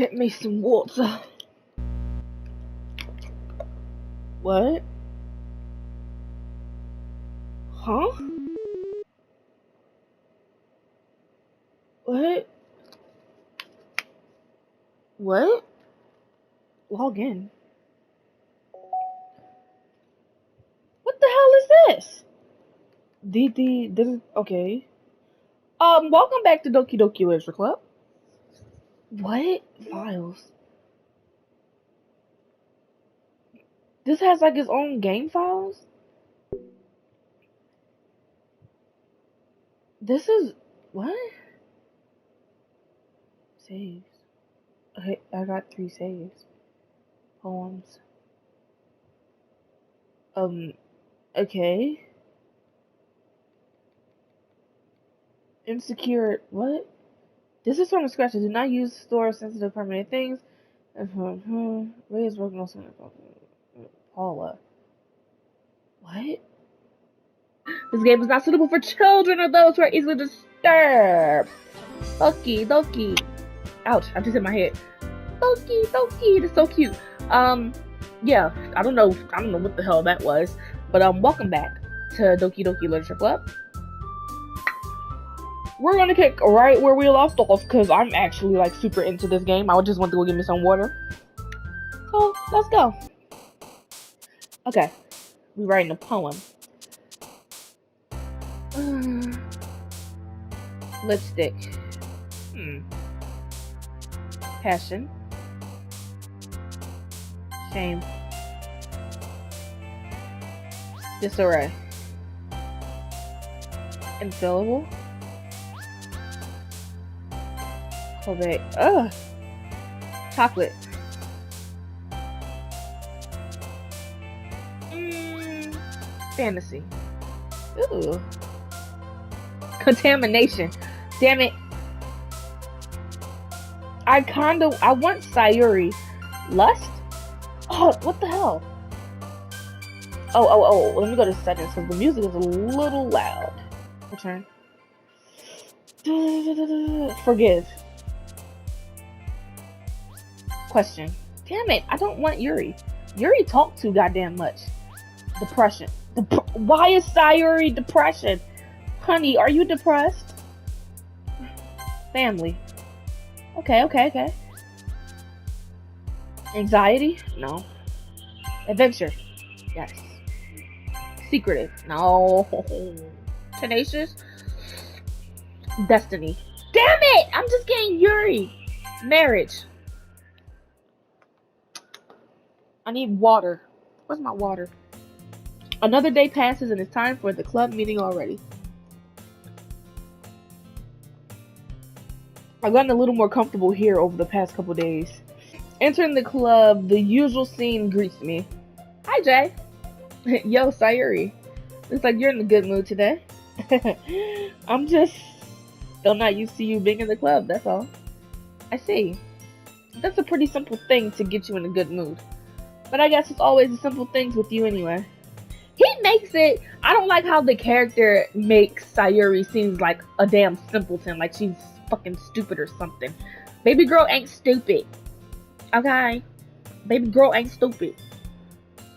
Get me some water. What? Huh? What? What? Log in. What the hell is this? This is okay. Welcome back to Doki Doki Literature Club. What? Files. This has like its own game files? This is what? Saves. Okay, I got 3 saves. Poems. Okay. Insecure. What? This is from scratch. Do not use store sensitive permanent things. Raise working on something. Paula. What? This game is not suitable for children or those who are easily disturbed. Doki. Ouch, I just hit my head. Doki, that's so cute. Yeah, I don't know what the hell that was. But welcome back to Doki Doki Literature Club. We're gonna kick right where we left off because I'm actually like super into this game. I just want to go get me some water. So let's go. Okay, we're writing a poem. Lipstick. Passion. Shame. Disarray. Infallible. Kobe. Ugh. Chocolate. Fantasy. Ooh. Contamination. Damn it. I want Sayuri. Lust? Oh, what the hell? Oh. Let me go to settings because the music is a little loud. Return. Forgive. Question. Damn it, I don't want Yuri. Yuri talked too goddamn much. Depression. Why is Sayuri depression? Honey, are you depressed? Family. Okay. Anxiety? No. Adventure? Yes. Secretive? No. Tenacious? Destiny. Damn it! I'm just getting Yuri. Marriage. I need water. Where's my water? Another day passes and it's time for the club meeting already. I've gotten a little more comfortable here over the past couple days. Entering the club, the usual scene greets me. Hi, Jay. Yo, Sayuri. Looks like you're in a good mood today. I'm just still not used to you being in the club, that's all. I see. That's a pretty simple thing to get you in a good mood. But I guess it's always the simple things with you anyway. He makes it... I don't like how the character makes Sayuri seem like a damn simpleton, like she's fucking stupid or something. Baby girl ain't stupid. Okay? Baby girl ain't stupid.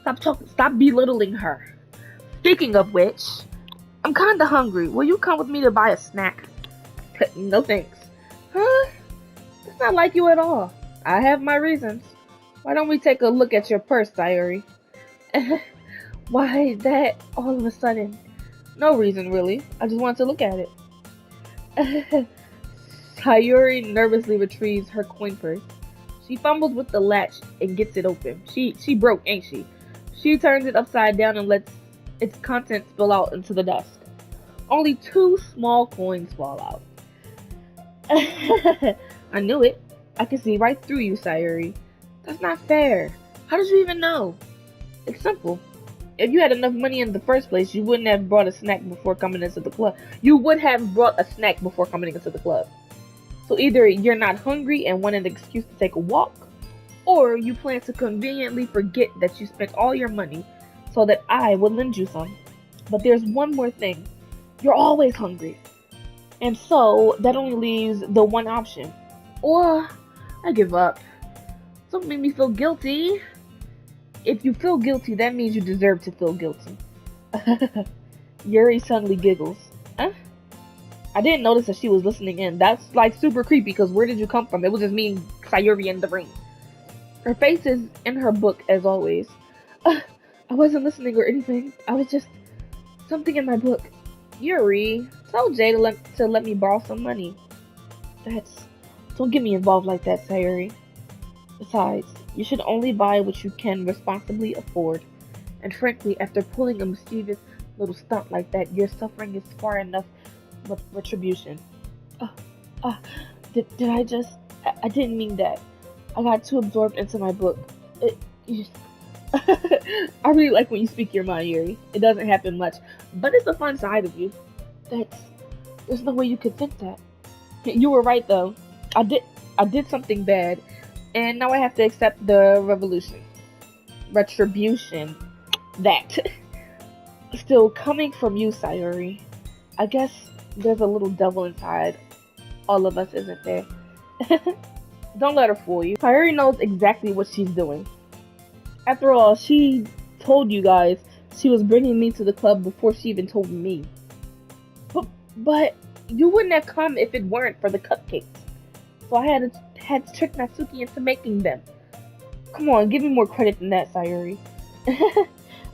Stop belittling her. Speaking of which, I'm kinda hungry. Will you come with me to buy a snack? No thanks. Huh? It's not like you at all. I have my reasons. Why don't we take a look at your purse, Sayuri? Why that all of a sudden? No reason, really. I just wanted to look at it. Sayuri nervously retrieves her coin purse. She fumbles with the latch and gets it open. She broke, ain't she? She turns it upside down and lets its contents spill out into the desk. Only 2 small coins fall out. I knew it. I can see right through you, Sayuri. That's not fair. How did you even know? It's simple. If you had enough money in the first place, you wouldn't have brought a snack before coming into the club. You would have brought a snack before coming into the club. So either you're not hungry and want an excuse to take a walk, or you plan to conveniently forget that you spent all your money so that I would lend you some. But there's one more thing. You're always hungry. And so that only leaves the one option. Or I give up. Don't make me feel guilty. If you feel guilty, that means you deserve to feel guilty. Yuri suddenly giggles. Huh? I didn't notice that she was listening in. That's like super creepy because where did you come from? It was just me and Sayuri in the ring. Her face is in her book as always. I wasn't listening or anything. I was just something in my book. Yuri, tell Jay to let me borrow some money. Don't get me involved like that, Sayuri. Besides, you should only buy what you can responsibly afford. And frankly, after pulling a mischievous little stunt like that, your suffering is far enough retribution. Uh, uh, did I just... I didn't mean that. I got too absorbed into my book. I really like when you speak your mind, Yuri. It doesn't happen much, but it's a fun side of you. There's no way you could think that. You were right, though. I did something bad, and now I have to accept the retribution. That. Still, coming from you, Sayuri, I guess there's a little devil inside all of us, isn't there? Don't let her fool you. Sayuri knows exactly what she's doing. After all, she told you guys she was bringing me to the club before she even told me. But you wouldn't have come if it weren't for the cupcakes. So I had to trick Natsuki into making them. Come on, give me more credit than that, Sayuri.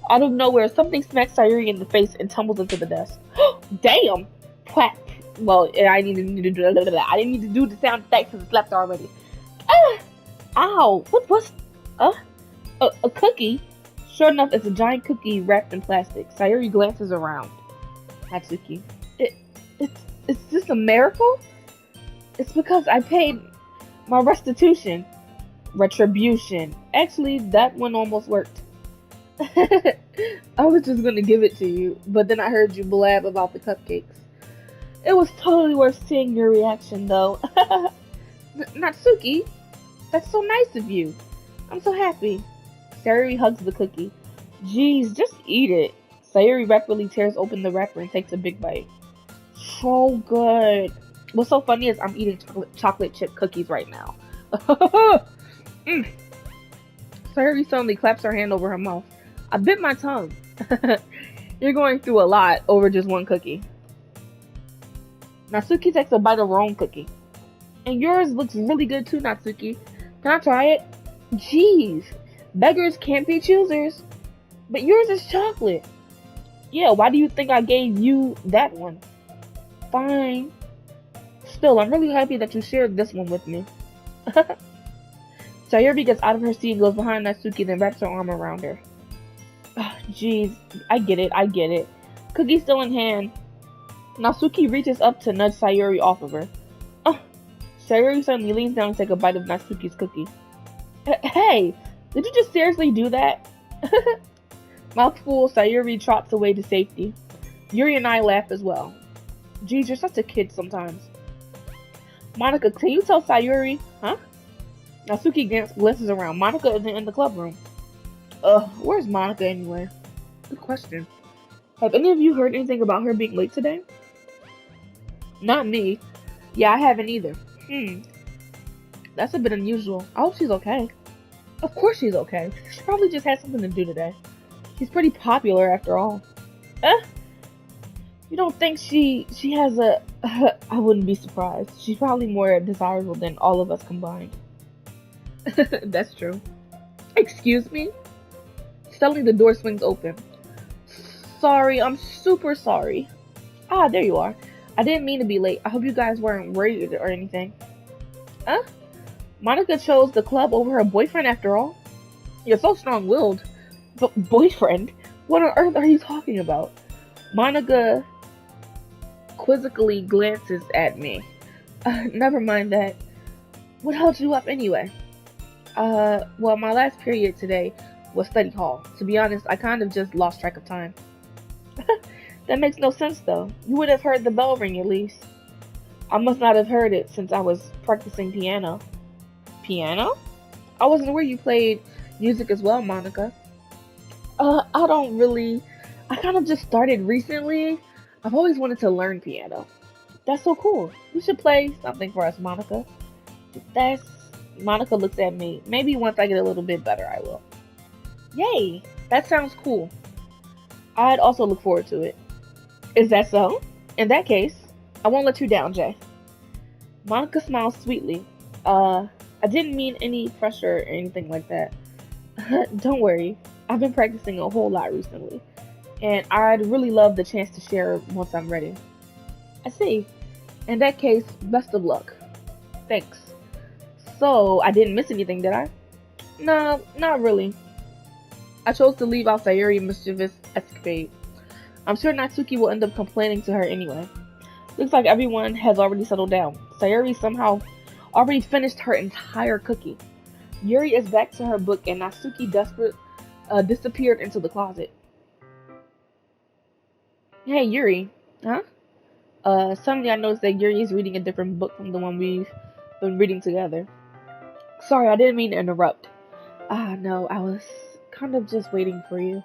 Out of nowhere, something smacks Sayuri in the face and tumbles into the desk. Damn! Whack. Well, I didn't need to do the sound effects because it's left already. Ow! What was... A cookie? Sure enough, it's a giant cookie wrapped in plastic. Sayuri glances around. Natsuki. Is this a miracle? It's because I paid my restitution. Retribution. Actually, that one almost worked. I was just gonna give it to you, but then I heard you blab about the cupcakes. It was totally worth seeing your reaction, though. Natsuki, that's so nice of you. I'm so happy. Sayuri hugs the cookie. Jeez, just eat it. Sayuri rapidly tears open the wrapper and takes a big bite. So good. What's so funny is I'm eating chocolate chip cookies right now. Sayuri suddenly claps her hand over her mouth. I bit my tongue. You're going through a lot over just one cookie. Natsuki takes a bite of her own cookie. And yours looks really good too, Natsuki. Can I try it? Jeez. Beggars can't be choosers. But yours is chocolate. Yeah, why do you think I gave you that one? Fine. Still, I'm really happy that you shared this one with me. Sayuri gets out of her seat and goes behind Natsuki, then wraps her arm around her. Jeez, I get it. Cookie still in hand. Natsuki reaches up to nudge Sayuri off of her. Sayuri suddenly leans down and takes a bite of Natsuki's cookie. Hey, did you just seriously do that? Mouthful, Sayuri trots away to safety. Yuri and I laugh as well. Jeez, you're such a kid sometimes. Monica, can you tell Sayuri? Huh? Natsuki glances around. Monica isn't in the club room. Where's Monica anyway? Good question. Have any of you heard anything about her being late today? Not me. Yeah, I haven't either. That's a bit unusual. I hope she's okay. Of course she's okay. She probably just had something to do today. She's pretty popular after all. You don't think she has a... I wouldn't be surprised. She's probably more desirable than all of us combined. That's true. Excuse me? Suddenly the door swings open. Sorry, I'm super sorry. There you are. I didn't mean to be late. I hope you guys weren't worried or anything. Monica chose the club over her boyfriend after all? You're so strong-willed. But boyfriend? What on earth are you talking about? Monica quizzically glances at me. Never mind that. What held you up anyway? Well, my last period today was study hall. To be honest, I kind of just lost track of time. That makes no sense, though. You would have heard the bell ring, at least. I must not have heard it since I was practicing piano. Piano? I wasn't aware you played music as well, Monica. I don't really... I kind of just started recently. I've always wanted to learn piano. That's so cool. You should play something for us, Monica. That's Monica looks at me. Maybe once I get a little bit better, I will. Yay! That sounds cool. I'd also look forward to it. Is that so? In that case, I won't let you down, Jay. Monica smiles sweetly. I didn't mean any pressure or anything like that. Don't worry. I've been practicing a whole lot recently, and I'd really love the chance to share once I'm ready. I see. In that case, best of luck. Thanks. So, I didn't miss anything, did I? No, not really. I chose to leave out Sayuri's mischievous escapade. I'm sure Natsuki will end up complaining to her anyway. Looks like everyone has already settled down. Sayuri somehow already finished her entire cookie. Yuri is back to her book and Natsuki disappeared into the closet. Hey, Yuri. Huh? Suddenly I noticed that Yuri is reading a different book from the one we've been reading together. Sorry, I didn't mean to interrupt. No, I was kind of just waiting for you.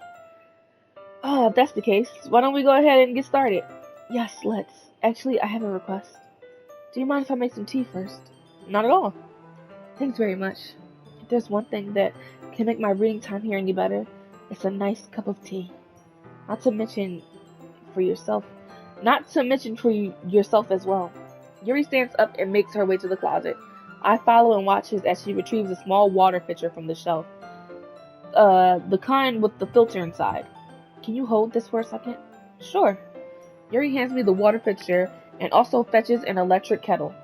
If that's the case, why don't we go ahead and get started? Yes, let's. Actually, I have a request. Do you mind if I make some tea first? Not at all. Thanks very much. If there's one thing that can make my reading time here any better, it's a nice cup of tea. Not to mention for yourself as well. Yuri stands up and makes her way to the closet. I follow and watches as she retrieves a small water pitcher from the shelf. The kind with the filter inside. Can you hold this for a second? Sure. Yuri hands me the water pitcher and also fetches an electric kettle.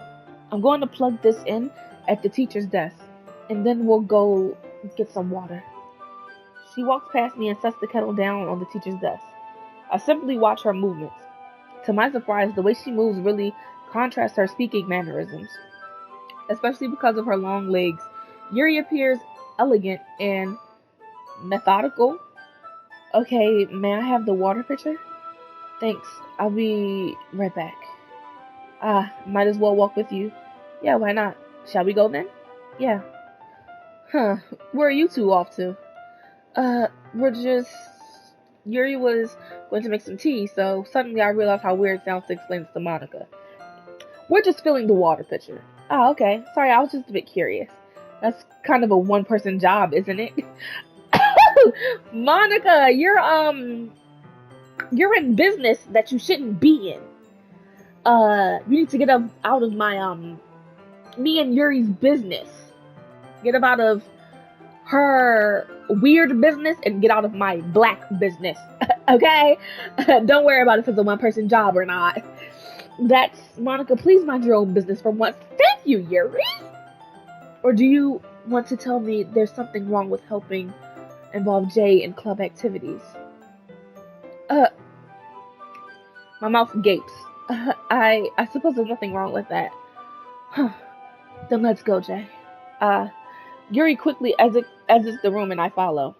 I'm going to plug this in at the teacher's desk, and then we'll go get some water. She walks past me and sets the kettle down on the teacher's desk. I simply watch her movements. To my surprise, the way she moves really contrasts her speaking mannerisms, especially because of her long legs. Yuri appears elegant and methodical. Okay, may I have the water pitcher? Thanks, I'll be right back. Might as well walk with you. Yeah, why not? Shall we go then? Yeah. Huh, where are you two off to? Yuri was going to make some tea, so suddenly I realized how weird it sounds to explain this to Monica. We're just filling the water pitcher. Oh, okay. Sorry, I was just a bit curious. That's kind of a one-person job, isn't it? Monica, you're in business that you shouldn't be in. You need to get out of my, me and Yuri's business. Get up out of her weird business and get out of my black business. Okay? Don't worry about if it's a one-person job or not. That's, Monica, please mind your own business for once. Thank you, Yuri. Or do you want to tell me there's something wrong with helping involve Jay in club activities? My mouth gapes. I suppose there's nothing wrong with that. Then let's go, Jay. Yuri quickly exits the room and I follow.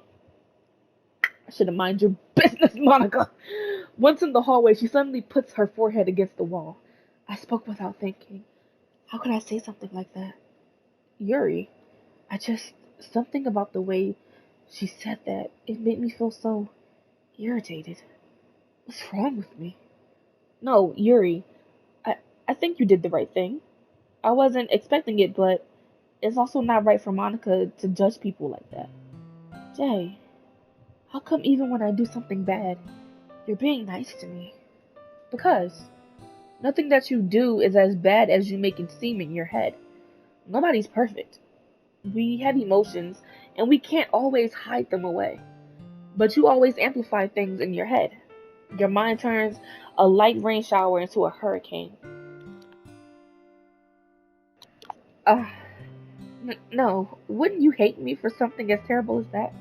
I should have mind your business, Monica. Once in the hallway, she suddenly puts her forehead against the wall. I spoke without thinking. How could I say something like that? Yuri, something about the way she said that, it made me feel so irritated. What's wrong with me? No, Yuri, I think you did the right thing. I wasn't expecting it, but it's also not right for Monica to judge people like that. Jay, how come even when I do something bad, you're being nice to me? Because nothing that you do is as bad as you make it seem in your head. Nobody's perfect. We have emotions, and we can't always hide them away. But you always amplify things in your head. Your mind turns a light rain shower into a hurricane. No, wouldn't you hate me for something as terrible as that?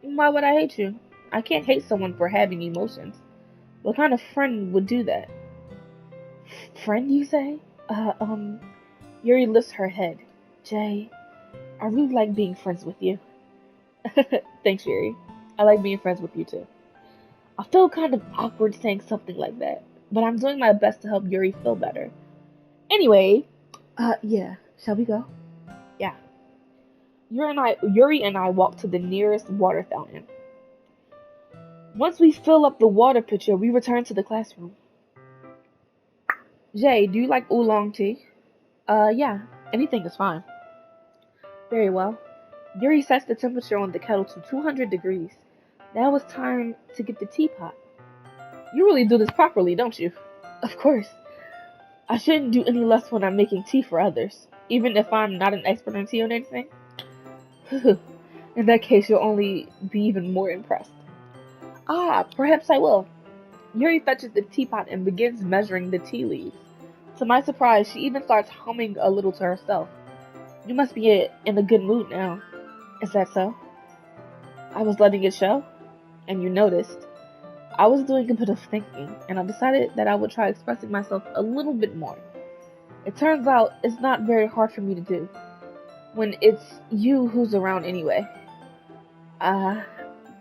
Why would I hate you? I can't hate someone for having emotions. What kind of friend would do that? Friend, you say? Yuri lifts her head. Jay, I really like being friends with you. Thanks, Yuri. I like being friends with you too. I feel kind of awkward saying something like that, but I'm doing my best to help Yuri feel better. Anyway, yeah, shall we go? Yeah. Yuri and I walk to the nearest water fountain. Once we fill up the water pitcher, we return to the classroom. Jay, do you like oolong tea? Yeah, anything is fine. Very well. Yuri sets the temperature on the kettle to 200 degrees. Now it's time to get the teapot. You really do this properly, don't you? Of course. I shouldn't do any less when I'm making tea for others, even if I'm not an expert in tea or anything. In that case, you'll only be even more impressed. Ah, perhaps I will. Yuri fetches the teapot and begins measuring the tea leaves. To my surprise, she even starts humming a little to herself. You must be in a good mood now. Is that so? I was letting it show, and you noticed. I was doing a bit of thinking, and I decided that I would try expressing myself a little bit more. It turns out it's not very hard for me to do, when it's you who's around anyway. Ah,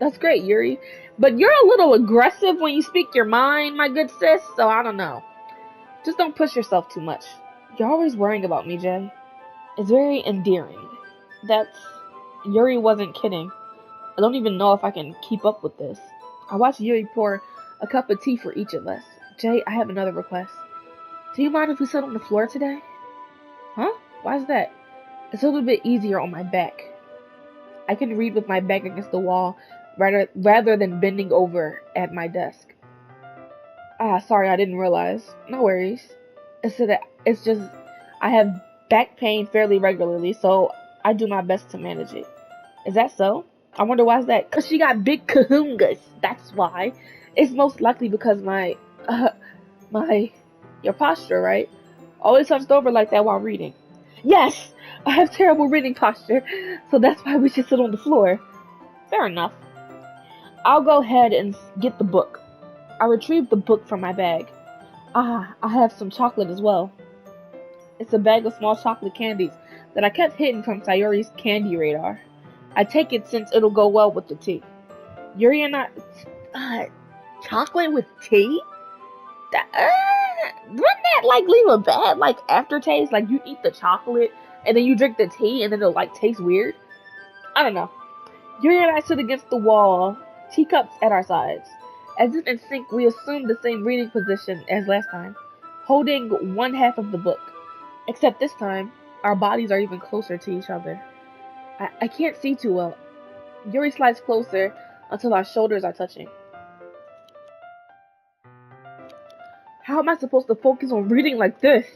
that's great, Yuri. But you're a little aggressive when you speak your mind, my good sis, so I don't know. Just don't push yourself too much. You're always worrying about me, Jay. It's very endearing. That's... Yuri wasn't kidding. I don't even know if I can keep up with this. I watched Yuri pour a cup of tea for each of us. Jay, I have another request. Do you mind if we sit on the floor today? Huh? Why is that? It's a little bit easier on my back. I can read with my back against the wall rather than bending over at my desk. Ah, sorry, I didn't realize. No worries. It's just I have back pain fairly regularly, so I do my best to manage it. Is that so? I wonder why is that? Cause she got big kahungas. That's why. It's most likely because your posture, right? Always hunched over like that while reading. Yes, I have terrible reading posture, so that's why we should sit on the floor. Fair enough. I'll go ahead and get the book. I retrieved the book from my bag. Ah, I have some chocolate as well. It's a bag of small chocolate candies that I kept hidden from Sayori's candy radar. I take it since it'll go well with the tea. Yuri and I... chocolate with tea? Wouldn't that, leave a bad, aftertaste? Like, you eat the chocolate, and then you drink the tea, and then it'll, taste weird? I don't know. Yuri and I sit against the wall, teacups at our sides. As if in sync, we assume the same reading position as last time, holding one half of the book. Except this time, our bodies are even closer to each other. I can't see too well. Yuri slides closer until our shoulders are touching. How am I supposed to focus on reading like this?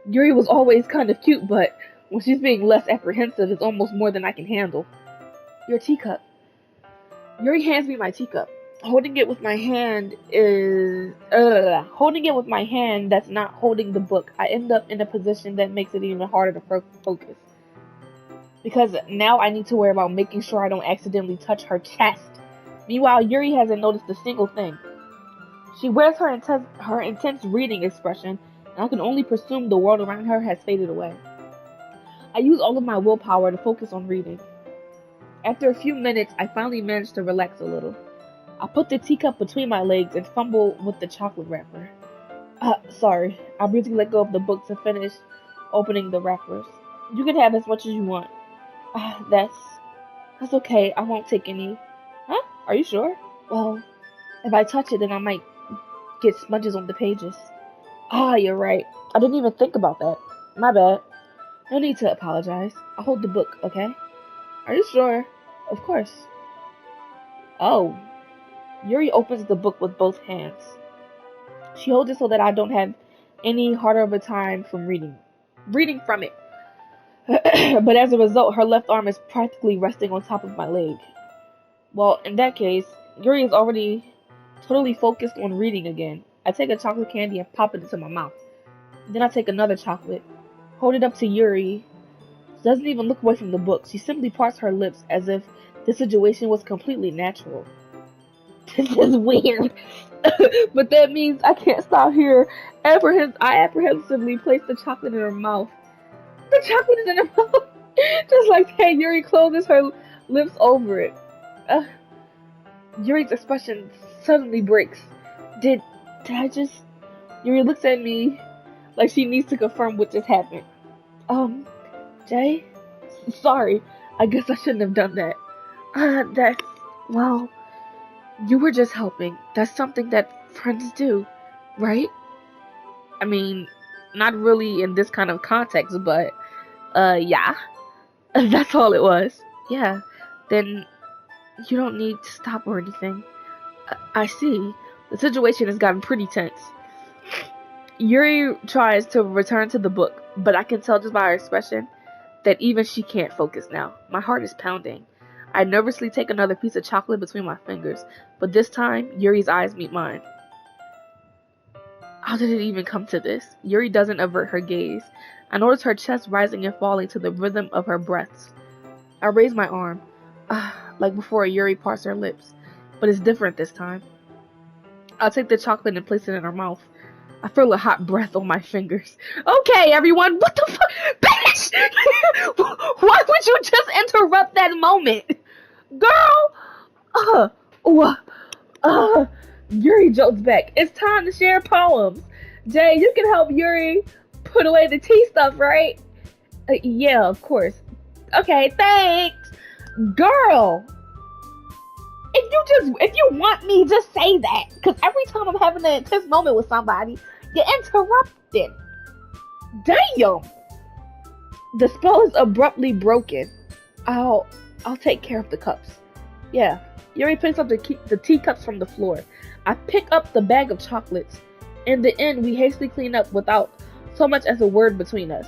Yuri was always kind of cute, but when she's being less apprehensive, it's almost more than I can handle. Your teacup. Yuri hands me my teacup. Holding it with my hand that's not holding the book. I end up in a position that makes it even harder to focus. Because now I need to worry about making sure I don't accidentally touch her chest. Meanwhile, Yuri hasn't noticed a single thing. She wears her intense reading expression, and I can only presume the world around her has faded away. I use all of my willpower to focus on reading. After a few minutes, I finally manage to relax a little. I put the teacup between my legs and fumble with the chocolate wrapper. Sorry. I briefly let go of the book to finish opening the wrappers. You can have as much as you want. That's okay. I won't take any. Huh? Are you sure? Well, if I touch it, then I might get smudges on the pages. Ah, you're right. I didn't even think about that. My bad. No need to apologize. I'll hold the book, okay? Are you sure? Of course. Oh. Yuri opens the book with both hands. She holds it so that I don't have any harder of a time from reading from it. But as a result, her left arm is practically resting on top of my leg. Well, in that case, Yuri is already totally focused on reading again. I take a chocolate candy and pop it into my mouth. Then I take another chocolate, hold it up to Yuri. She doesn't even look away from the book. She simply parts her lips as if the situation was completely natural. This is weird. But that means I can't stop here. I apprehensively place the chocolate in her mouth. The chocolate is in her mouth. Just like that, Yuri closes her lips over it. Yuri's expression suddenly breaks. Did I just... Yuri looks at me like she needs to confirm what just happened. Jay? Sorry. I guess I shouldn't have done that. Well, you were just helping. That's something that friends do, right? I mean, not really in this kind of context, but, yeah. That's all it was. Yeah. Then you don't need to stop or anything. I see. The situation has gotten pretty tense. Yuri tries to return to the book, but I can tell just by her expression that even she can't focus now. My heart is pounding. I nervously take another piece of chocolate between my fingers, but this time, Yuri's eyes meet mine. How did it even come to this? Yuri doesn't avert her gaze. I notice her chest rising and falling to the rhythm of her breaths. I raise my arm, like before Yuri parts her lips, but it's different this time. I'll take the chocolate and place it in her mouth. I feel a hot breath on my fingers. Okay, everyone, what the fuck? Bitch! Why would you just interrupt that moment? Girl! Yuri jokes back. It's time to share poems. Jay, you can help Yuri put away the tea stuff, right? Yeah, of course. Okay, thanks. Girl! If you want me, just say that. Because every time I'm having an intense moment with somebody, you're interrupting. Damn! The spell is abruptly broken. I'll take care of the cups. Yeah. Yuri picks up the teacups from the floor. I pick up the bag of chocolates. In the end, we hastily clean up without so much as a word between us.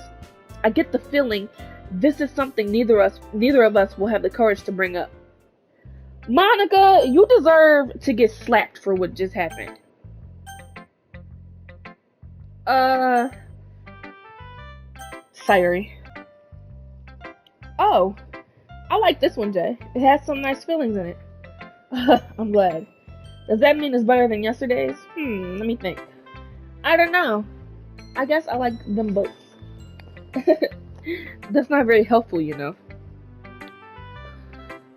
I get the feeling this is something neither of us will have the courage to bring up. Monica, you deserve to get slapped for what just happened. Sayuri. Oh, I like this one, Jay. It has some nice feelings in it. I'm glad. Does that mean it's better than yesterday's? Let me think. I don't know. I guess I like them both. That's not very helpful, you know.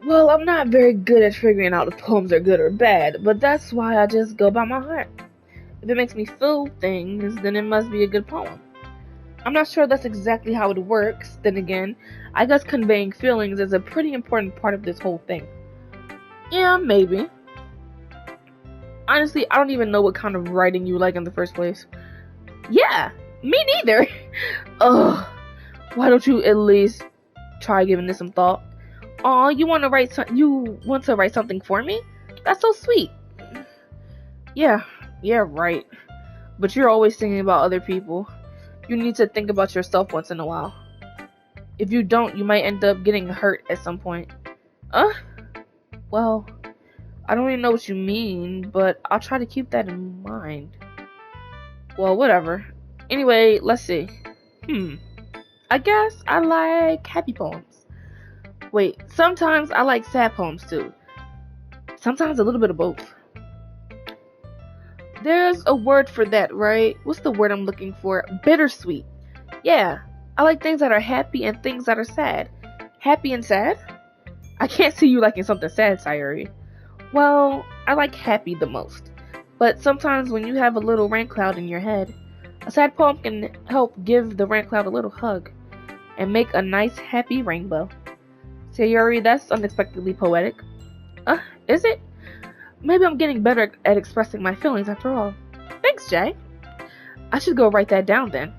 Well, I'm not very good at figuring out if poems are good or bad, but that's why I just go by my heart. If it makes me feel things, then it must be a good poem. I'm not sure that's exactly how it works. Then again, I guess conveying feelings is a pretty important part of this whole thing. Yeah, maybe. Honestly, I don't even know what kind of writing you like in the first place. Yeah, me neither. Ugh. Why don't you at least try giving this some thought? Aw, you want to write something for me? That's so sweet. Yeah, right. But you're always thinking about other people. You need to think about yourself once in a while. If you don't, you might end up getting hurt at some point. Well, I don't even know what you mean, but I'll try to keep that in mind. Well, whatever. Anyway, let's see. I guess I like happy poems. Wait, sometimes I like sad poems too. Sometimes a little bit of both. There's a word for that, right? What's the word I'm looking for? Bittersweet. Yeah, I like things that are happy and things that are sad. Happy and sad? I can't see you liking something sad, Sayuri. Well, I like happy the most. But sometimes when you have a little rain cloud in your head, a sad poem can help give the rain cloud a little hug and make a nice happy rainbow. Sayuri, that's unexpectedly poetic. Is it? Maybe I'm getting better at expressing my feelings after all. Thanks, Jay. I should go write that down then.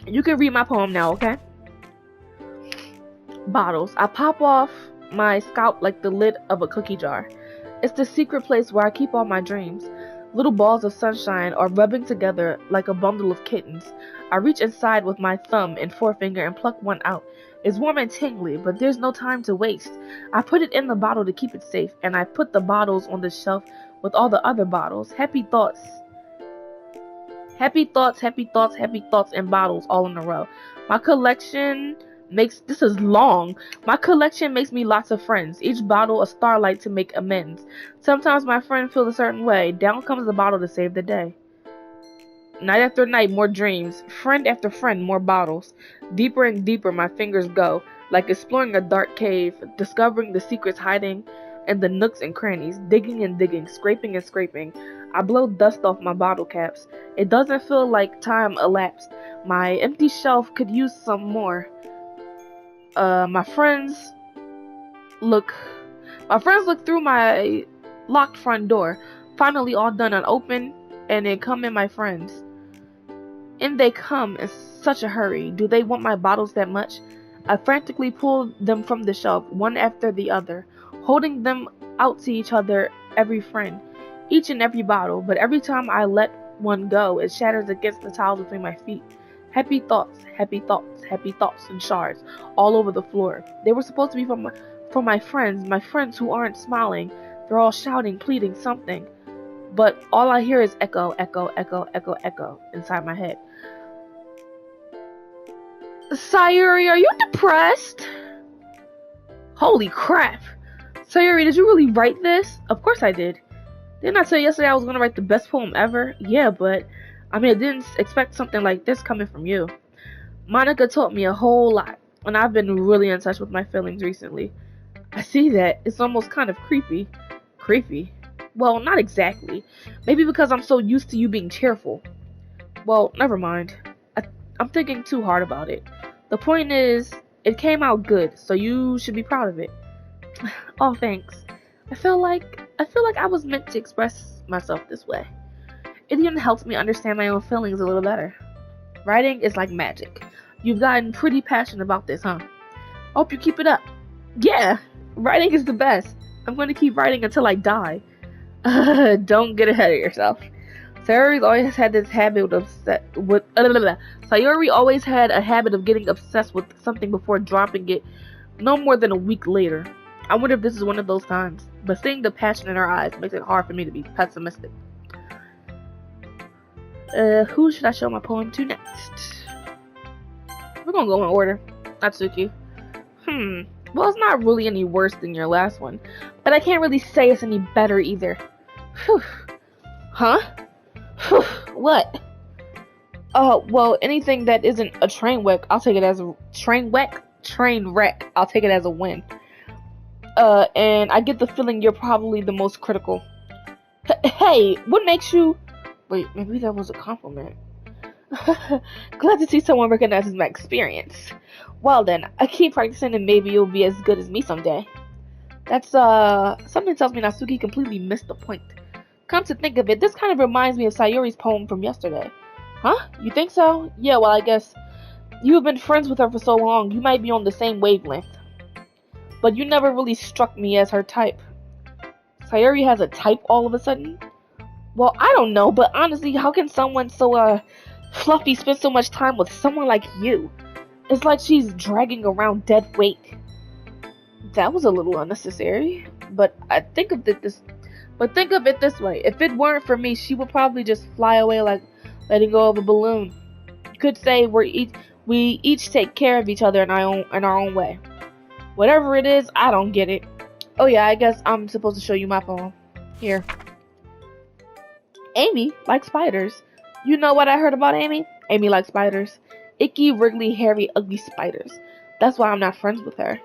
You can read my poem now, okay? Bottles. I pop off my scalp like the lid of a cookie jar. It's the secret place where I keep all my dreams. Little balls of sunshine are rubbing together like a bundle of kittens. I reach inside with my thumb and forefinger and pluck one out. It's warm and tingly, but there's no time to waste. I put it in the bottle to keep it safe, and I put the bottles on the shelf with all the other bottles. Happy thoughts. Happy thoughts, happy thoughts, happy thoughts, and bottles all in a row. My collection this is long. My collection makes me lots of friends. Each bottle a starlight to make amends. Sometimes my friend feels a certain way. Down comes the bottle to save the day. Night after night, more dreams. Friend after friend, more bottles. Deeper and deeper my fingers go, like exploring a dark cave, discovering the secrets hiding in the nooks and crannies, digging and digging, scraping and scraping. I blow dust off my bottle caps. It doesn't feel like time elapsed. My empty shelf could use some more. My friends look through my locked front door. Finally all done and open, and they come in my friends. And they come in such a hurry. Do they want my bottles that much? I frantically pulled them from the shelf, one after the other, holding them out to each other, every friend, each and every bottle, but every time I let one go, it shatters against the tiles between my feet. Happy thoughts, happy thoughts, happy thoughts in shards all over the floor. They were supposed to be for my friends who aren't smiling. They're all shouting, pleading something. But all I hear is echo, echo, echo, echo, echo inside my head. Sayuri, are you depressed? Holy crap. Sayuri, did you really write this? Of course I did. Didn't I tell you yesterday I was going to write the best poem ever? Yeah, but I didn't expect something like this coming from you. Monica taught me a whole lot, and I've been really in touch with my feelings recently. I see that. It's almost kind of creepy. Creepy? Well, not exactly. Maybe because I'm so used to you being cheerful. Well, never mind. I'm thinking too hard about it. The point is, it came out good, so you should be proud of it. Oh, thanks. I feel like I was meant to express myself this way. It even helps me understand my own feelings a little better. Writing is like magic. You've gotten pretty passionate about this, huh? Hope you keep it up. Yeah, writing is the best. I'm going to keep writing until I die. Don't get ahead of yourself. Sayuri always had a habit of getting obsessed with something before dropping it no more than a week later. I wonder if this is one of those times. But seeing the passion in her eyes makes it hard for me to be pessimistic. Who should I show my poem to next? We're gonna go in order. Natsuki. Well, it's not really any worse than your last one, but I can't really say it's any better either. Whew. Huh? Whew. What? Well, anything that isn't a train wreck, I'll take it as a train wreck. I'll take it as a win. And I get the feeling you're probably the most critical. Hey, what makes you? Wait, maybe that was a compliment. Glad to see someone recognizes my experience. Well then, I keep practicing and maybe you'll be as good as me someday. That's, something tells me Natsuki completely missed the point. Come to think of it, this kind of reminds me of Sayuri's poem from yesterday. Huh? You think so? Yeah, well I guess you've been friends with her for so long, you might be on the same wavelength. But you never really struck me as her type. Sayuri has a type all of a sudden? Well, I don't know, but honestly, how can someone so, fluffy spend so much time with someone like you? It's like she's dragging around dead weight. That was a little unnecessary, but think of it this way. If it weren't for me, she would probably just fly away like letting go of a balloon. You could say we each take care of each other in our own way. Whatever it is, I don't get it. Oh yeah, I guess I'm supposed to show you my poem. Here. Amy likes spiders. You know what I heard about Amy? Amy likes spiders. Icky, wriggly, hairy, ugly spiders. That's why I'm not friends with her.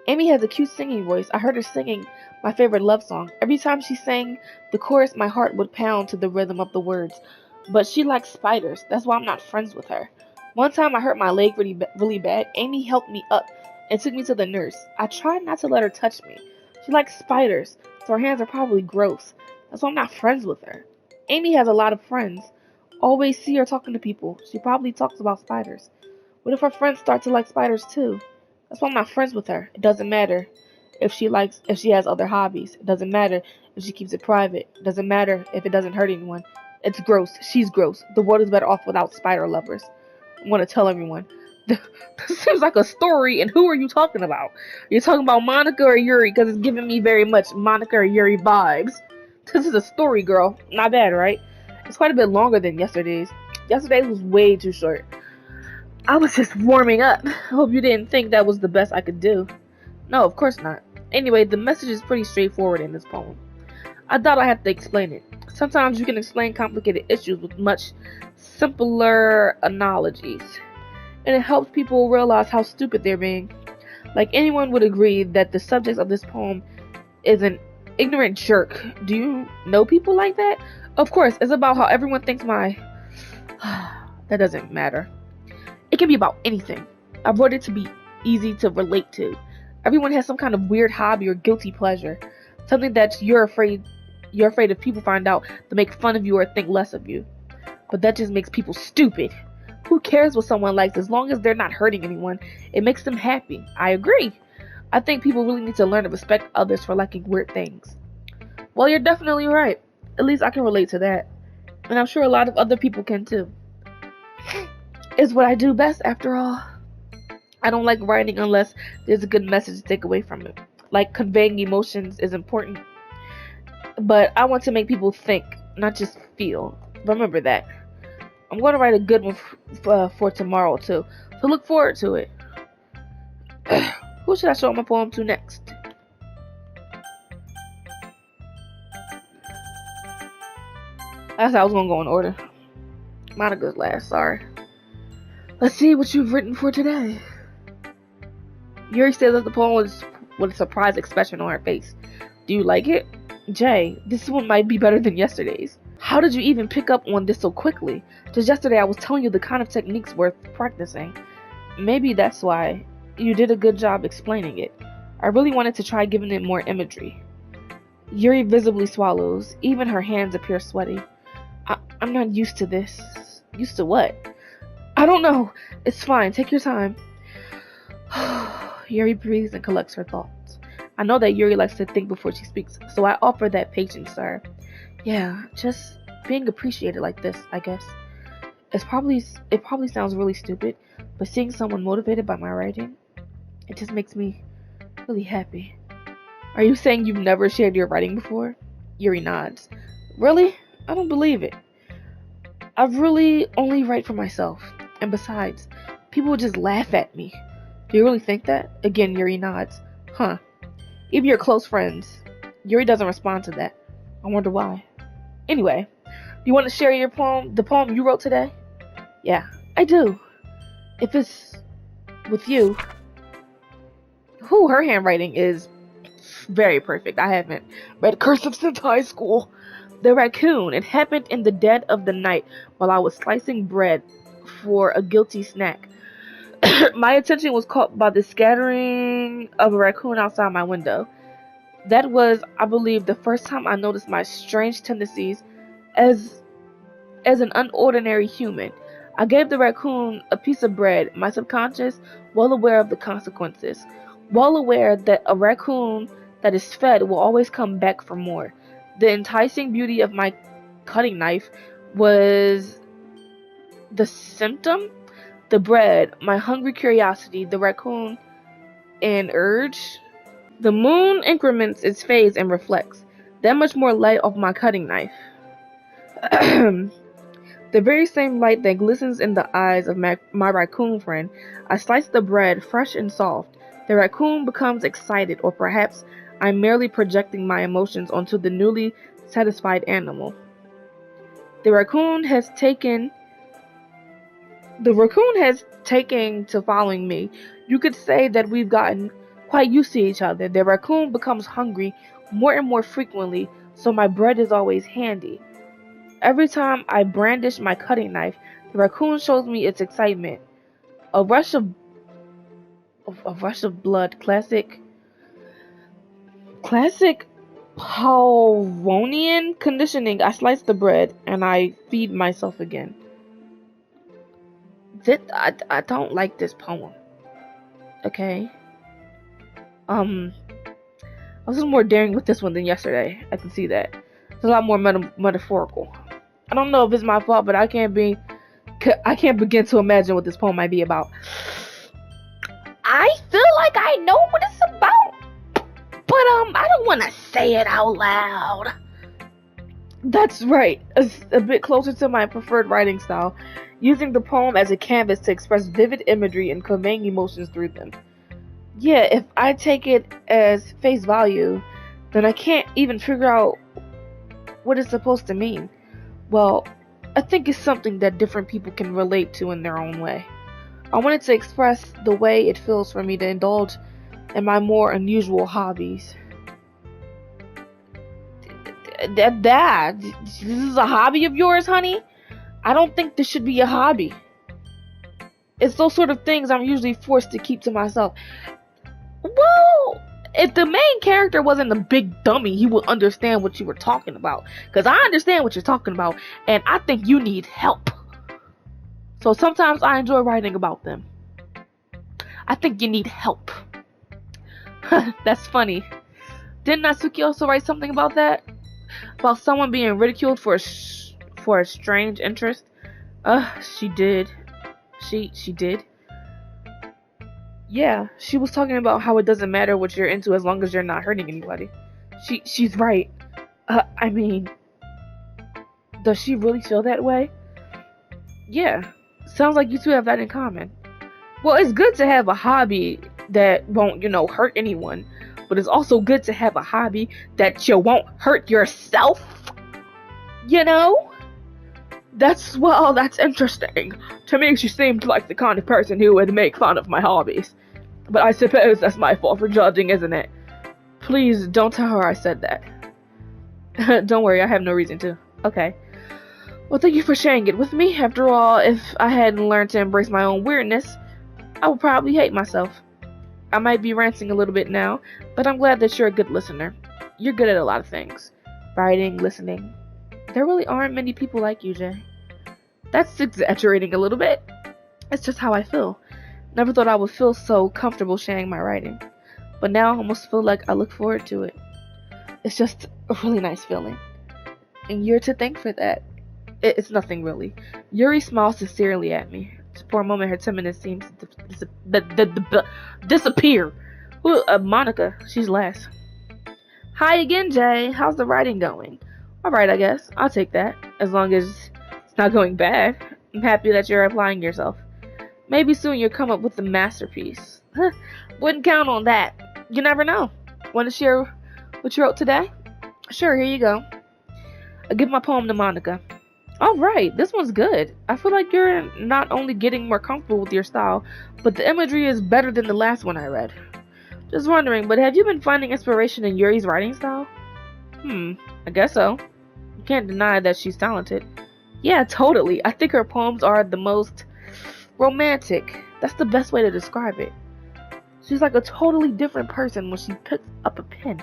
Amy has a cute singing voice. I heard her singing my favorite love song. Every time she sang the chorus, my heart would pound to the rhythm of the words. But she likes spiders. That's why I'm not friends with her. One time I hurt my leg really bad. Amy helped me up and took me to the nurse. I tried not to let her touch me. She likes spiders, so her hands are probably gross. That's why I'm not friends with her. Amy has a lot of friends. Always see her talking to people. She probably talks about spiders. What if her friends start to like spiders too? That's why I'm not friends with her. It doesn't matter if she has other hobbies. It doesn't matter if she keeps it private. It doesn't matter if it doesn't hurt anyone. It's gross. She's gross. The world is better off without spider lovers. I want to tell everyone. This seems like a story, and who are you talking about? You're talking about Monica or Yuri, because it's giving me very much Monica or Yuri vibes. This is a story, girl. Not bad, right? It's quite a bit longer than yesterday's. Yesterday's was way too short. I was just warming up. I hope you didn't think that was the best I could do. No, of course not. Anyway, the message is pretty straightforward in this poem. I thought I had to explain it. Sometimes you can explain complicated issues with much simpler analogies. And it helps people realize how stupid they're being. Like anyone would agree that the subject of this poem is an ignorant jerk. Do you know people like that? Of course, it's about how everyone thinks that doesn't matter. It can be about anything. I wrote it to be easy to relate to. Everyone has some kind of weird hobby or guilty pleasure. Something that you're afraid if people find out to make fun of you or think less of you. But that just makes people stupid. Who cares what someone likes as long as they're not hurting anyone? It makes them happy. I agree. I think people really need to learn to respect others for liking weird things. Well, you're definitely right. At least I can relate to that. And I'm sure a lot of other people can too. It's what I do best after all. I don't like writing unless there's a good message to take away from it. Like conveying emotions is important. But I want to make people think, not just feel. Remember that. I'm going to write a good one for tomorrow too. So look forward to it. Who should I show my poem to next? I thought I was going to go in order. Monica's last, sorry. Let's see what you've written for today. Yuri says that the poem was with a surprised expression on her face. Do you like it? Jay, this one might be better than yesterday's. How did you even pick up on this so quickly? Just yesterday I was telling you the kind of techniques worth practicing. Maybe that's why. You did a good job explaining it. I really wanted to try giving it more imagery. Yuri visibly swallows. Even her hands appear sweaty. I'm not used to this. Used to what? I don't know. It's fine. Take your time. Yuri breathes and collects her thoughts. I know that Yuri likes to think before she speaks, so I offer that patience, sir. Yeah, just being appreciated like this, I guess. It probably sounds really stupid, but seeing someone motivated by my writing, it just makes me really happy. Are you saying you've never shared your writing before? Yuri nods. Really? I don't believe it. I really only write for myself. And besides, people would just laugh at me. Do you really think that? Again, Yuri nods. Huh. Even your close friends. Yuri doesn't respond to that. I wonder why. Anyway, you want to share your poem, the poem you wrote today? Yeah, I do. If it's with you. Her handwriting is very perfect. I haven't read cursive since high school. The raccoon. It happened in the dead of the night while I was slicing bread for a guilty snack. My attention was caught by the scattering of a raccoon outside my window. That was, I believe, the first time I noticed my strange tendencies as an unordinary human. I gave the raccoon a piece of bread, my subconscious, well aware of the consequences, well aware that a raccoon that is fed will always come back for more. The enticing beauty of my cutting knife was the symptom. The bread, my hungry curiosity, the raccoon, an urge. The moon increments its phase and reflects that much more light off my cutting knife. The very same light that glistens in the eyes of my raccoon friend. I slice the bread fresh and soft. The raccoon becomes excited, or perhaps I'm merely projecting my emotions onto the newly satisfied animal. The raccoon has taken to following me. You could say that we've gotten quite used to each other. The raccoon becomes hungry more and more frequently, so my bread is always handy. Every time I brandish my cutting knife, the raccoon shows me its excitement. A rush of blood. Classic Pavlovian conditioning. I slice the bread and I feed myself again. I don't like this poem. Okay. I was more daring with this one than yesterday. I can see that. It's a lot more metaphorical. I don't know if it's my fault, but I can't begin to imagine what this poem might be about. I feel like I know what it's about, but I don't want to say it out loud. That's right. It's a bit closer to my preferred writing style, using the poem as a canvas to express vivid imagery and conveying emotions through them. Yeah, if I take it as face value, then I can't even figure out what it's supposed to mean. Well, I think it's something that different people can relate to in their own way. I wanted to express the way it feels for me to indulge in my more unusual hobbies. This is a hobby of yours, honey? I don't think this should be a hobby. It's those sort of things I'm usually forced to keep to myself. Well, if the main character wasn't a big dummy, he would understand what you were talking about. Because I understand what you're talking about, and I think you need help. So sometimes I enjoy writing about them. I think you need help. That's funny. Didn't Natsuki also write something about that? About someone being ridiculed for a strange interest? She did. She did. Yeah, she was talking about how it doesn't matter what you're into as long as you're not hurting anybody. She's right. I mean, does she really feel that way? Yeah, sounds like you two have that in common. Well, it's good to have a hobby that won't, hurt anyone. But it's also good to have a hobby that you won't hurt yourself. That's interesting. To me, she seemed like the kind of person who would make fun of my hobbies. But I suppose that's my fault for judging, isn't it? Please don't tell her I said that. Don't worry, I have no reason to. Okay. Well, thank you for sharing it with me. After all, if I hadn't learned to embrace my own weirdness, I would probably hate myself. I might be ranting a little bit now, but I'm glad that you're a good listener. You're good at a lot of things. Writing, listening. There really aren't many people like you, Jay. That's exaggerating a little bit. It's just how I feel. Never thought I would feel so comfortable sharing my writing. But now I almost feel like I look forward to it. It's just a really nice feeling. And you're to thank for that. It's nothing really. Yuri smiles sincerely at me. For a moment, her timidness seems to disappear. Monica, she's last. Hi again, Jay. How's the writing going? Alright, I guess. I'll take that. As long as it's not going bad. I'm happy that you're applying yourself. Maybe soon you'll come up with a masterpiece. Wouldn't count on that. You never know. Want to share what you wrote today? Sure, here you go. I'll give my poem to Monica. Alright, this one's good. I feel like you're not only getting more comfortable with your style, but the imagery is better than the last one I read. Just wondering, but have you been finding inspiration in Yuri's writing style? I guess so. You can't deny that she's talented. Yeah, totally. I think her poems are the most romantic. That's the best way to describe it. She's like a totally different person when she picks up a pen.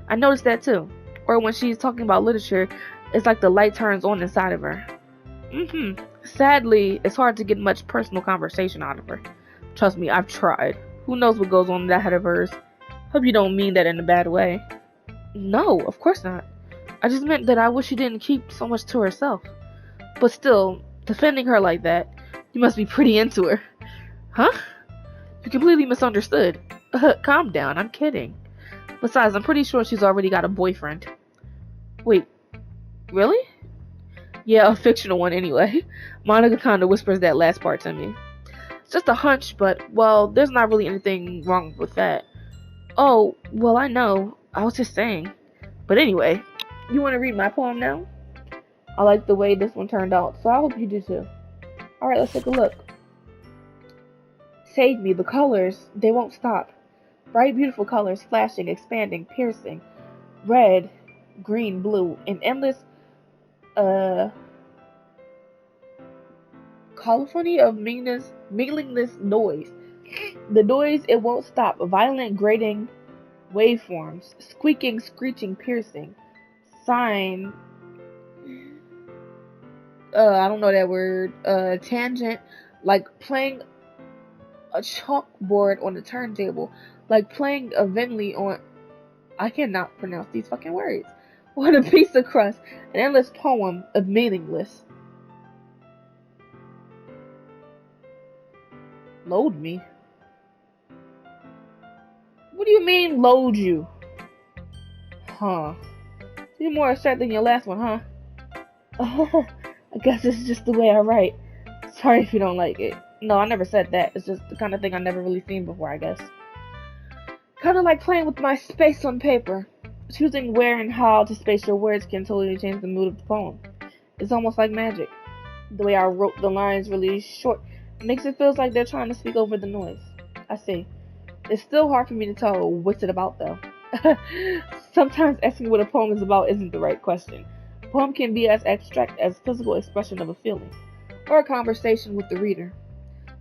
I noticed that too. Or when she's talking about literature, it's like the light turns on inside of her. Sadly, it's hard to get much personal conversation out of her. Trust me, I've tried. Who knows what goes on in that head of hers? Hope you don't mean that in a bad way. No, of course not. I just meant that I wish she didn't keep so much to herself. But still, defending her like that, you must be pretty into her. Huh? You completely misunderstood. Calm down, I'm kidding. Besides, I'm pretty sure she's already got a boyfriend. Wait, really? Yeah, a fictional one anyway. Monica kinda whispers that last part to me. It's just a hunch, but, well, there's not really anything wrong with that. Oh, well, I know. I was just saying. But anyway, you want to read my poem now? I like the way this one turned out, so I hope you do too. Alright, let's take a look. Save me, the colors, they won't stop. Bright, beautiful colors, flashing, expanding, piercing. Red, green, blue, an endless, cacophony of meaningless noise. The noise, it won't stop. Violent, grating waveforms. Squeaking, screeching, piercing. Sign. I don't know that word. Tangent. Like playing a chalkboard on a turntable. Like playing a Venley on... I cannot pronounce these fucking words. On a piece of crust. An endless poem of meaningless. Load me? What do you mean, load you? Huh. You're more upset than your last one, huh? I guess it's just the way I write. Sorry if you don't like it. No, I never said that. It's just the kind of thing I've never really seen before, I guess. Kind of like playing with my space on paper. Choosing where and how to space your words can totally change the mood of the poem. It's almost like magic. The way I wrote the lines really short makes it feel like they're trying to speak over the noise. I see. It's still hard for me to tell what's it about, though. Sometimes asking what a poem is about isn't the right question. A poem can be as abstract as physical expression of a feeling, or a conversation with the reader.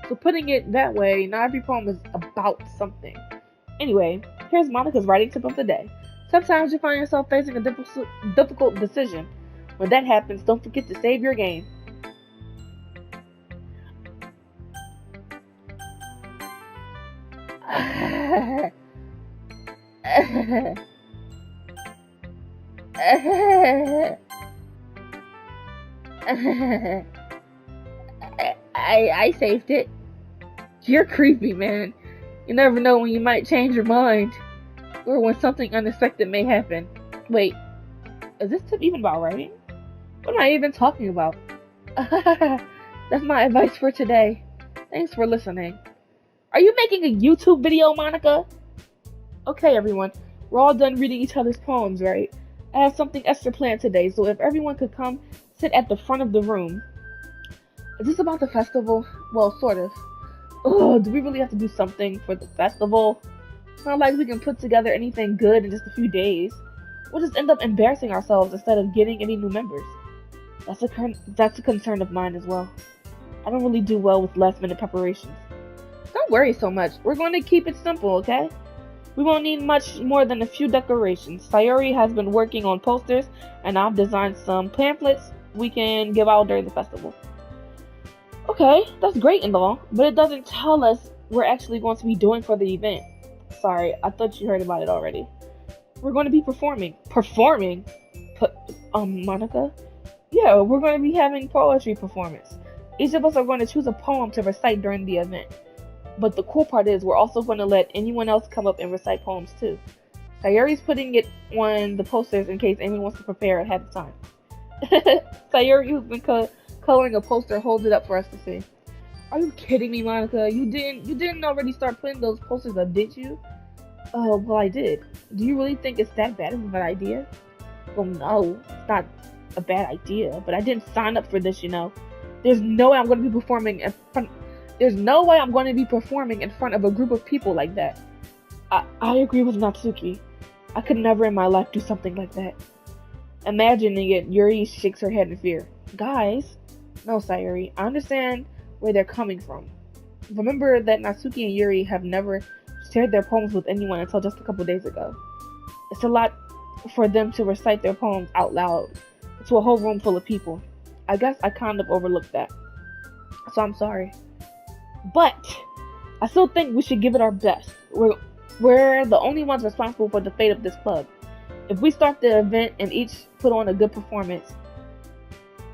So putting it that way, not every poem is about something. Anyway, here's Monica's writing tip of the day. Sometimes you find yourself facing a difficult decision. When that happens, don't forget to save your game. I saved it. You're creepy, man. You never know when you might change your mind, or when something unexpected may happen. Wait, is this tip even about writing? What am I even talking about? That's my advice for today. Thanks for listening. Are you making a YouTube video, Monica? Okay, everyone. We're all done reading each other's poems, right? I have something extra planned today, so if everyone could come sit at the front of the room. Is this about the festival? Well, sort of. Ugh, do we really have to do something for the festival? It's not like we can put together anything good in just a few days. We'll just end up embarrassing ourselves instead of getting any new members. That's a concern of mine as well. I don't really do well with last-minute preparations. Don't worry so much. We're going to keep it simple, okay? We won't need much more than a few decorations. Sayuri has been working on posters, and I've designed some pamphlets we can give out during the festival. Okay, that's great and all, but it doesn't tell us we're actually going to be doing for the event. Sorry, I thought you heard about it already. We're going to be performing. Performing? Monica? Yeah, we're going to be having poetry performance. Each of us are going to choose a poem to recite during the event. But the cool part is we're also going to let anyone else come up and recite poems too. Sayuri's putting it on the posters in case anyone wants to prepare ahead of time. Sayuri, who's been coloring a poster, holds it up for us to see. Are you kidding me, Monica? You didn't already start putting those posters up, did you? Well, I did. Do you really think it's that bad of an idea? Well, no, it's not a bad idea, but I didn't sign up for this, you know. There's no way I'm going to be performing in front. There's no way I'm going to be performing in front of a group of people like that. I agree with Natsuki. I could never in my life do something like that. Imagining it, Yuri shakes her head in fear. Guys, no, Sayuri. I understand where they're coming from. Remember that Natsuki and Yuri have never shared their poems with anyone until just a couple days ago. It's a lot for them to recite their poems out loud to a whole room full of people. I guess I kind of overlooked that. So I'm sorry. But I still think we should give it our best. We're the only ones responsible for the fate of this club. If we start the event and each put on a good performance,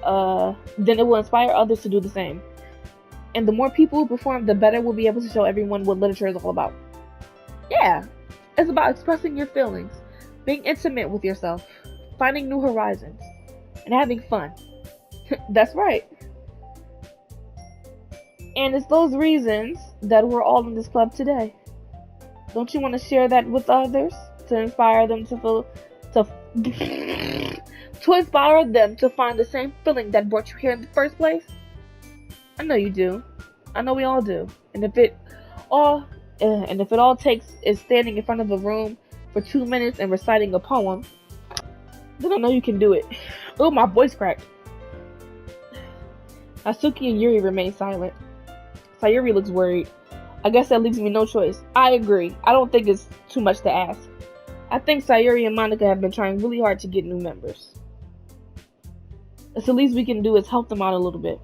then it will inspire others to do the same. And the more people who perform, the better we'll be able to show everyone what literature is all about. Yeah, it's about expressing your feelings, being intimate with yourself, finding new horizons, and having fun. That's right. And it's those reasons that we're all in this club today. Don't you want to share that with others to inspire them to inspire them to find the same feeling that brought you here in the first place? I know you do. I know we all do. And if it all takes is standing in front of a room for 2 minutes and reciting a poem, then I know you can do it. Oh, my voice cracked. Natsuki and Yuri remain silent. Sayuri looks worried. I guess that leaves me no choice. I agree. I don't think it's too much to ask. I think Sayuri and Monica have been trying really hard to get new members. It's the least we can do is help them out a little bit.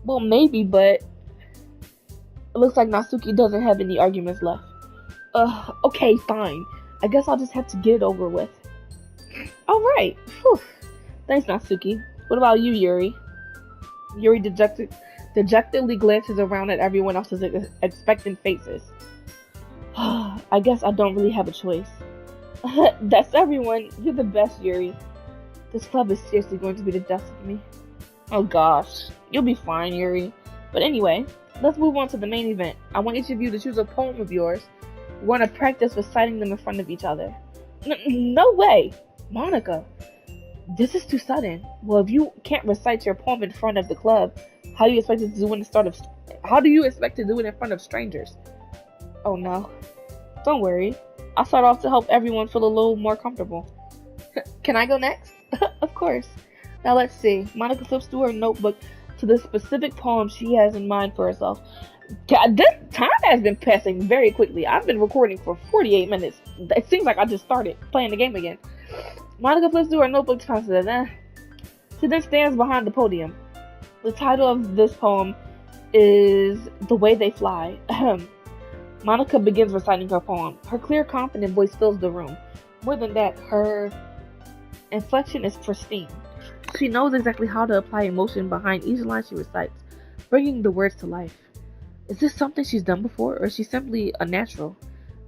Well, maybe, but it looks like Natsuki doesn't have any arguments left. Okay, fine. I guess I'll just have to get it over with. Alright. Thanks, Natsuki. What about you, Yuri? Yuri dejectedly glances around at everyone else's expectant faces. I guess I don't really have a choice. That's everyone. You're the best, Yuri. This club is seriously going to be the death of me. Oh gosh. You'll be fine, Yuri. But anyway, let's move on to the main event. I want each of you to choose a poem of yours. We're going to practice reciting them in front of each other. No way! Monica, this is too sudden. Well, if you can't recite your poem in front of the club, how do you expect to do it in front of strangers? Oh no. Don't worry. I'll start off to help everyone feel a little more comfortable. Can I go next? Of course. Now let's see. Monica flips through her notebook to the specific poem she has in mind for herself. This time has been passing very quickly. I've been recording for 48 minutes. It seems like I just started playing the game again. Monica flips through her notebook to consider. She then stands behind the podium. The title of this poem is The Way They Fly. Monica begins reciting her poem. Her clear, confident voice fills the room. More than that, her inflection is pristine. She knows exactly how to apply emotion behind each line she recites, bringing the words to life. Is this something she's done before, or is she simply a natural?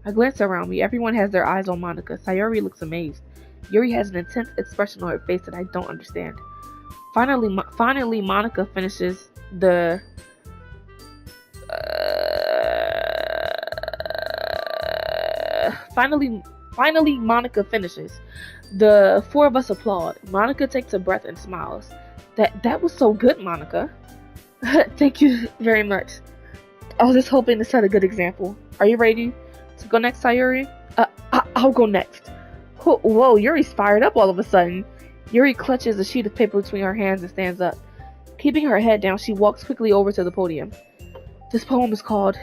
I glance around me. Everyone has their eyes on Monica. Sayori looks amazed. Yuri has an intense expression on her face that I don't understand. Finally, Monica finishes the. Finally, Monica finishes. The four of us applaud. Monica takes a breath and smiles. That was so good, Monica. Thank you very much. I was just hoping to set a good example. Are you ready to go next, Sayuri? I'll go next. Whoa, Yuri's fired up all of a sudden. Yuri clutches a sheet of paper between her hands and stands up. Keeping her head down, she walks quickly over to the podium. This poem is called...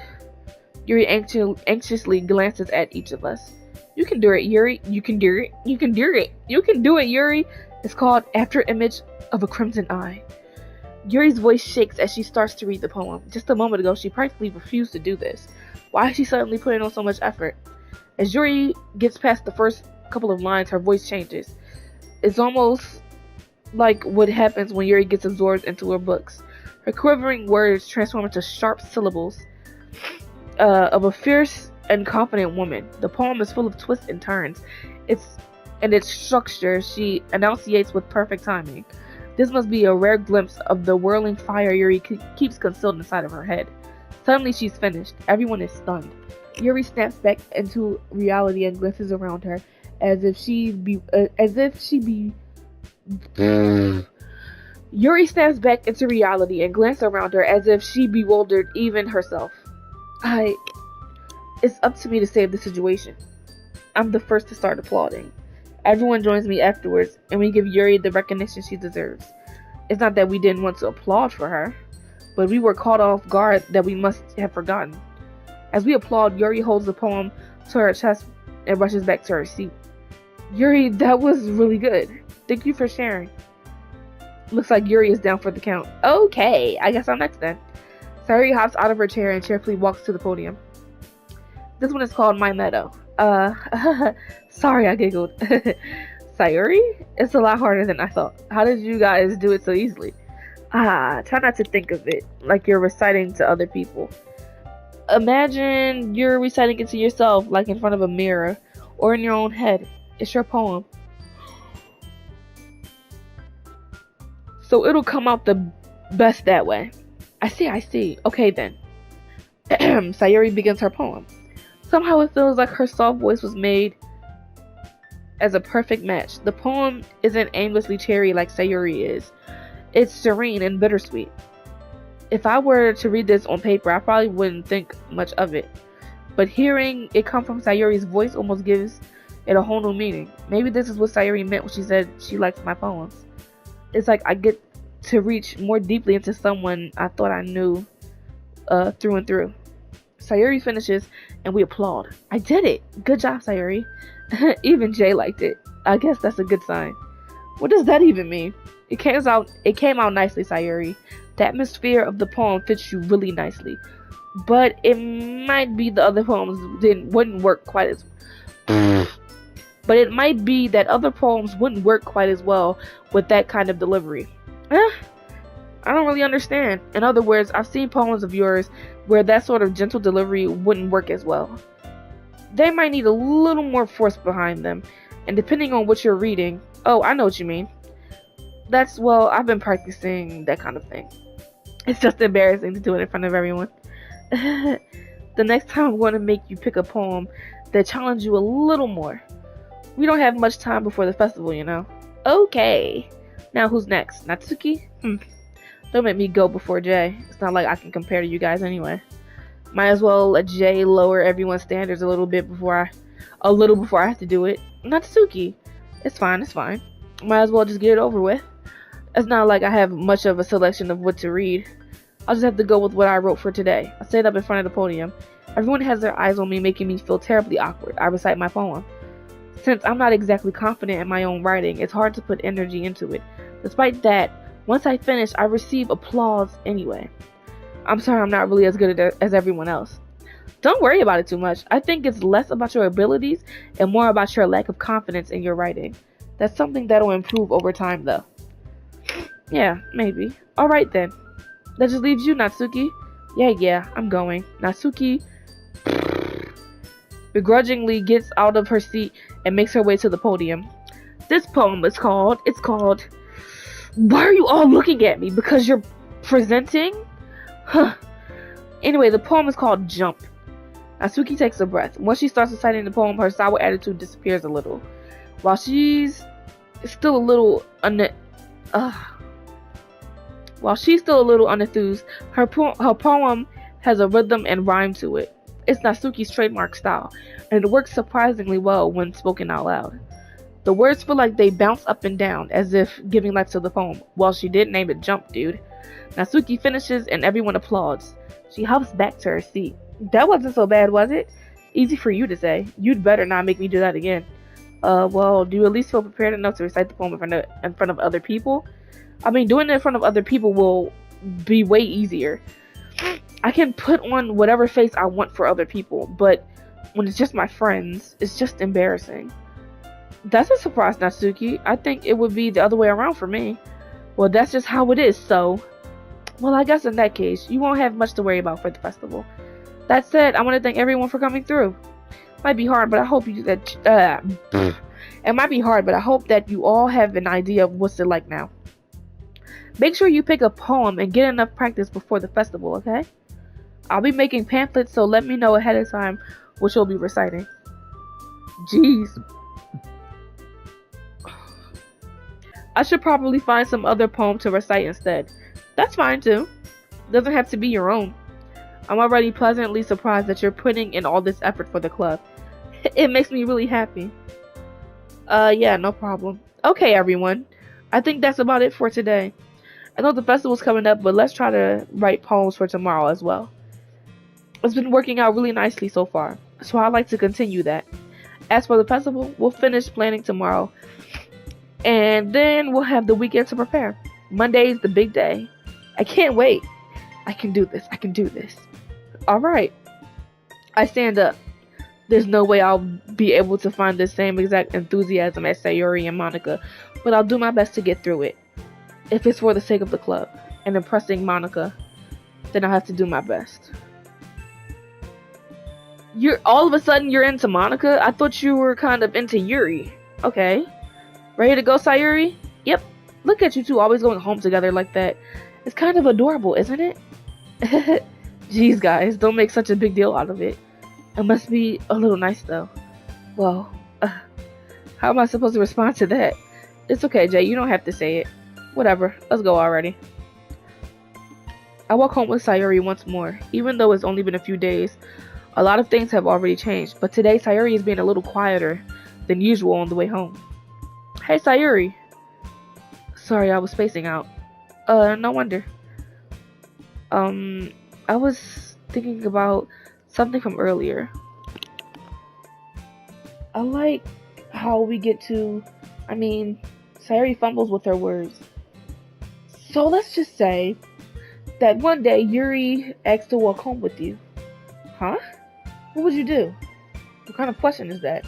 Yuri anxiously glances at each of us. You can do it, Yuri. You can do it. You can do it. You can do it, Yuri. It's called After Image of a Crimson Eye. Yuri's voice shakes as she starts to read the poem. Just a moment ago, she practically refused to do this. Why is she suddenly putting on so much effort? As Yuri gets past the first couple of lines, her voice changes. It's almost like what happens when Yuri gets absorbed into her books. Her quivering words transform into sharp syllables of a fierce and confident woman. The poem is full of twists and turns. Its structure she enunciates with perfect timing. This must be a rare glimpse of the whirling fire Yuri keeps concealed inside of her head. Suddenly she's finished. Everyone is stunned. Yuri snaps back into reality and glances around her Yuri snaps back into reality and glances around her as if she bewildered even herself. It's up to me to save the situation. I'm the first to start applauding. Everyone joins me afterwards, and we give Yuri the recognition she deserves. It's not that we didn't want to applaud for her, but we were caught off guard that we must have forgotten. As we applaud, Yuri holds the poem to her chest and rushes back to her seat. Yuri, that was really good. Thank you for sharing. Looks like Yuri is down for the count. Okay, I guess I'm next then. Sayuri hops out of her chair and cheerfully walks to the podium. This one is called My Meadow. Sorry I giggled. Sayuri? It's a lot harder than I thought. How did you guys do it so easily? Try not to think of it like you're reciting to other people. Imagine you're reciting it to yourself, like in front of a mirror, or in your own head. It's your poem. So it'll come out the best that way. I see. Okay then. Sayuri begins her poem. Somehow it feels like her soft voice was made as a perfect match. The poem isn't aimlessly cheery like Sayuri is. It's serene and bittersweet. If I were to read this on paper, I probably wouldn't think much of it. But hearing it come from Sayuri's voice almost gives it a whole new meaning. Maybe this is what Sayuri meant when she said she likes my poems. It's like I get to reach more deeply into someone I thought I knew through and through. Sayuri finishes and we applaud. I did it! Good job, Sayuri. Even Jay liked it. I guess that's a good sign. What does that even mean? It came out nicely, Sayuri. The atmosphere of the poem fits you really nicely. But it might be the other poems wouldn't work quite as But it might be that other poems wouldn't work quite as well with that kind of delivery. I don't really understand. In other words, I've seen poems of yours where that sort of gentle delivery wouldn't work as well. They might need a little more force behind them. And depending on what you're reading... Oh, I know what you mean. I've been practicing that kind of thing. It's just embarrassing to do it in front of everyone. The next time I'm going to make you pick a poem that challenges you a little more. We don't have much time before the festival, you know. Okay. Now who's next? Natsuki? Don't make me go before Jay. It's not like I can compare to you guys anyway. Might as well let Jay lower everyone's standards a little before I have to do it. Natsuki. It's fine. Might as well just get it over with. It's not like I have much of a selection of what to read. I'll just have to go with what I wrote for today. I stand up in front of the podium. Everyone has their eyes on me, making me feel terribly awkward. I recite my poem. Since I'm not exactly confident in my own writing, it's hard to put energy into it. Despite that, once I finish, I receive applause anyway. I'm sorry I'm not really as good at it as everyone else. Don't worry about it too much. I think it's less about your abilities and more about your lack of confidence in your writing. That's something that'll improve over time, though. Yeah, maybe. Alright then. That just leaves you, Natsuki. Yeah, I'm going. Natsuki begrudgingly gets out of her seat and makes her way to the podium. This poem is called, why are you all looking at me? Because you're presenting? Huh. Anyway, the poem is called Jump. Natsuki takes a breath. Once she starts reciting the poem, her sour attitude disappears a little. While she's still a little unenthused, her poem has a rhythm and rhyme to it. It's Natsuki's trademark style, and it works surprisingly well when spoken out loud. The words feel like they bounce up and down, as if giving life to the poem. Well, she did name it Jump, dude. Natsuki finishes, and everyone applauds. She hops back to her seat. That wasn't so bad, was it? Easy for you to say. You'd better not make me do that again. Well, do you at least feel prepared enough to recite the poem in front of other people? I mean, doing it in front of other people will be way easier. I can put on whatever face I want for other people, but when it's just my friends, it's just embarrassing. That's a surprise, Natsuki. I think it would be the other way around for me. Well, that's just how it is, so... Well, I guess in that case, you won't have much to worry about for the festival. That said, I want to thank everyone for coming through. Might be hard, but I hope it might be hard, but I hope that you all have an idea of what's it like now. Make sure you pick a poem and get enough practice before the festival, okay? I'll be making pamphlets, so let me know ahead of time what you'll be reciting. Jeez. I should probably find some other poem to recite instead. That's fine too. Doesn't have to be your own. I'm already pleasantly surprised that you're putting in all this effort for the club. It makes me really happy. Yeah, no problem. Okay, everyone. I think that's about it for today. I know the festival's coming up, but let's try to write poems for tomorrow as well. It's been working out really nicely so far, so I'd like to continue that. As for the festival, we'll finish planning tomorrow, and then we'll have the weekend to prepare. Monday's the big day. I can't wait. I can do this. Alright. I stand up. There's no way I'll be able to find the same exact enthusiasm as Sayuri and Monica, but I'll do my best to get through it. If it's for the sake of the club and impressing Monica, then I'll have to do my best. All of a sudden you're into Monica? I thought you were kind of into Yuri. Okay. Ready to go, Sayuri? Yep. Look at you two always going home together like that. It's kind of adorable, isn't it? Jeez, guys, don't make such a big deal out of it. It must be a little nice, though. Well, how am I supposed to respond to that? It's okay, Jay, you don't have to say it. Whatever, let's go already. I walk home with Sayuri once more. Even though it's only been a few days, a lot of things have already changed. But today, Sayuri is being a little quieter than usual on the way home. Hey, Sayuri. Sorry, I was spacing out. No wonder. I was thinking about something from earlier. I like how we get to... Sayuri fumbles with her words. So let's just say that one day Yuri asked to walk home with you. Huh? What would you do? What kind of question is that?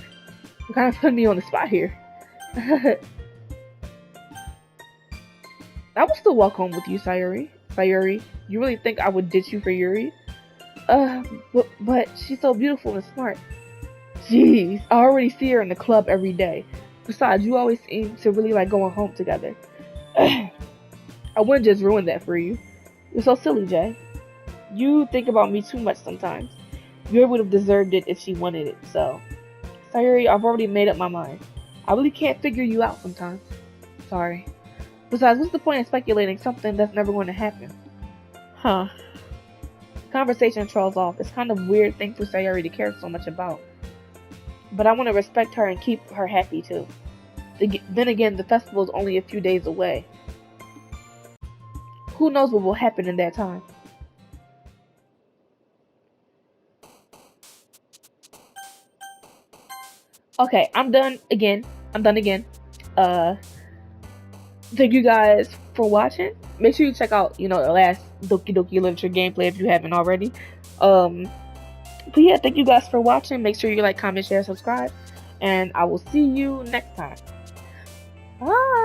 You kind of put me on the spot here. I would still walk home with you, Sayuri. Sayuri, you really think I would ditch you for Yuri? But she's so beautiful and smart. Jeez, I already see her in the club every day. Besides, you always seem to really like going home together. I wouldn't just ruin that for you. You're so silly, Jay. You think about me too much sometimes. Yuri would have deserved it if she wanted it, so... Sayuri, I've already made up my mind. I really can't figure you out sometimes. Sorry. Besides, what's the point of speculating something that's never going to happen? Huh. Conversation trails off. It's kind of a weird thing for Sayuri to care so much about. But I want to respect her and keep her happy too. Then again, the festival is only a few days away. Who knows what will happen in that time? Okay, I'm done again. Thank you guys for watching. Make sure you check out, the last Doki Doki Literature gameplay if you haven't already. But yeah, thank you guys for watching. Make sure you like, comment, share, subscribe. And I will see you next time. Bye.